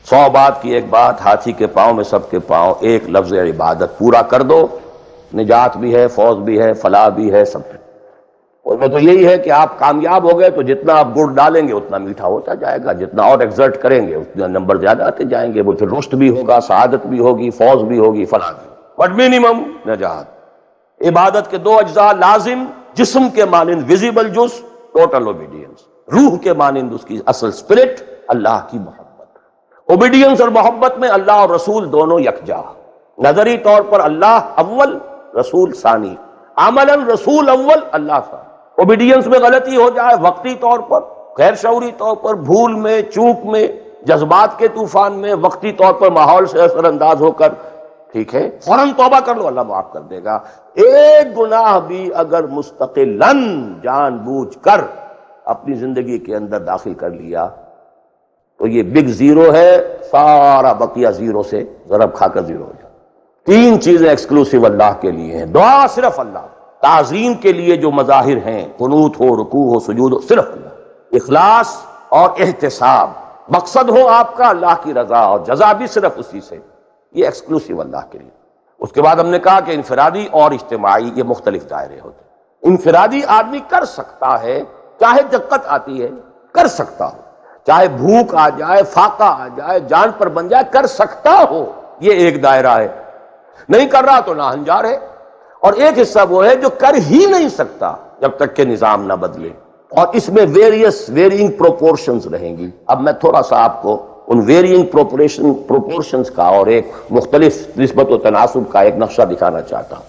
100 بات کی ایک بات، ہاتھی کے پاؤں میں سب کے پاؤں، ایک لفظ عبادت پورا کر دو، نجات بھی ہے، فوز بھی ہے، فلاح بھی ہے، سب۔ اس میں تو یہی ہے کہ آپ کامیاب ہو گئے تو جتنا آپ گڑ ڈالیں گے اتنا میٹھا ہوتا جائے گا، جتنا اور ایگزرٹ کریں گے اتنا نمبر زیادہ آتے جائیں گے، وہ پھر رشد بھی ہوگا، سعادت بھی ہوگی، فوز بھی ہوگی، فلاح بھی ہوگی، بٹ منیمم نجات۔ عبادت کے 2 اجزاء لازم، جسم کے مانند ویزیبل جز، ٹوٹل اوبیڈینس، روح کے مانند اس کی اصل اسپرٹ، اللہ کی محبت۔ اوبیڈینس اور محبت میں اللہ اور رسول دونوں یکجا، نظری طور پر اللہ اول، رسول ثانی، عملاً رسول اول، اللہ ثانی۔ اوبیڈینس میں غلطی ہو جائے وقتی طور پر، غیر شعوری طور پر، بھول میں، چوک میں، جذبات کے طوفان میں، وقتی طور پر ماحول سے اثر انداز ہو کر، ٹھیک ہے، فوراً توبہ کر لو، اللہ معاف کر دے گا۔ ایک گناہ بھی اگر مستقلاً جان بوجھ کر اپنی زندگی کے اندر داخل کر لیا تو یہ بگ زیرو ہے، سارا بقیہ زیرو سے ضرب کھا کر زیرو ہو جائے۔ 3 چیزیں ایکسکلوسیو اللہ کے لیے ہیں، دعا صرف اللہ، تعظیم کے لیے جو مظاہر ہیں، قنوت ہو، رکوع ہو، سجود ہو، صرف اللہ، اخلاص اور احتساب، مقصد ہو آپ کا اللہ کی رضا اور جزا بھی صرف اسی سے، یہ ایکسکلوسیو اللہ کے لیے۔ اس کے بعد ہم نے کہا کہ انفرادی اور اجتماعی یہ مختلف دائرے ہوتے ہیں۔ انفرادی آدمی کر سکتا ہے، چاہے دقت آتی ہے کر سکتا ہو، چاہے بھوک آ جائے، فاقہ آ جائے، جان پر بن جائے، کر سکتا ہو، یہ ایک دائرہ ہے۔ نہیں کر رہا تو ناہنجار ہے۔ اور ایک حصہ وہ ہے جو کر ہی نہیں سکتا جب تک کہ نظام نہ بدلے، اور اس میں ویرینگ پروپورشنز رہیں گی۔ اب میں تھوڑا سا آپ کو ان ویرینگ پروپورشنز کا اور ایک مختلف نسبت و تناسب کا ایک نقشہ دکھانا چاہتا ہوں۔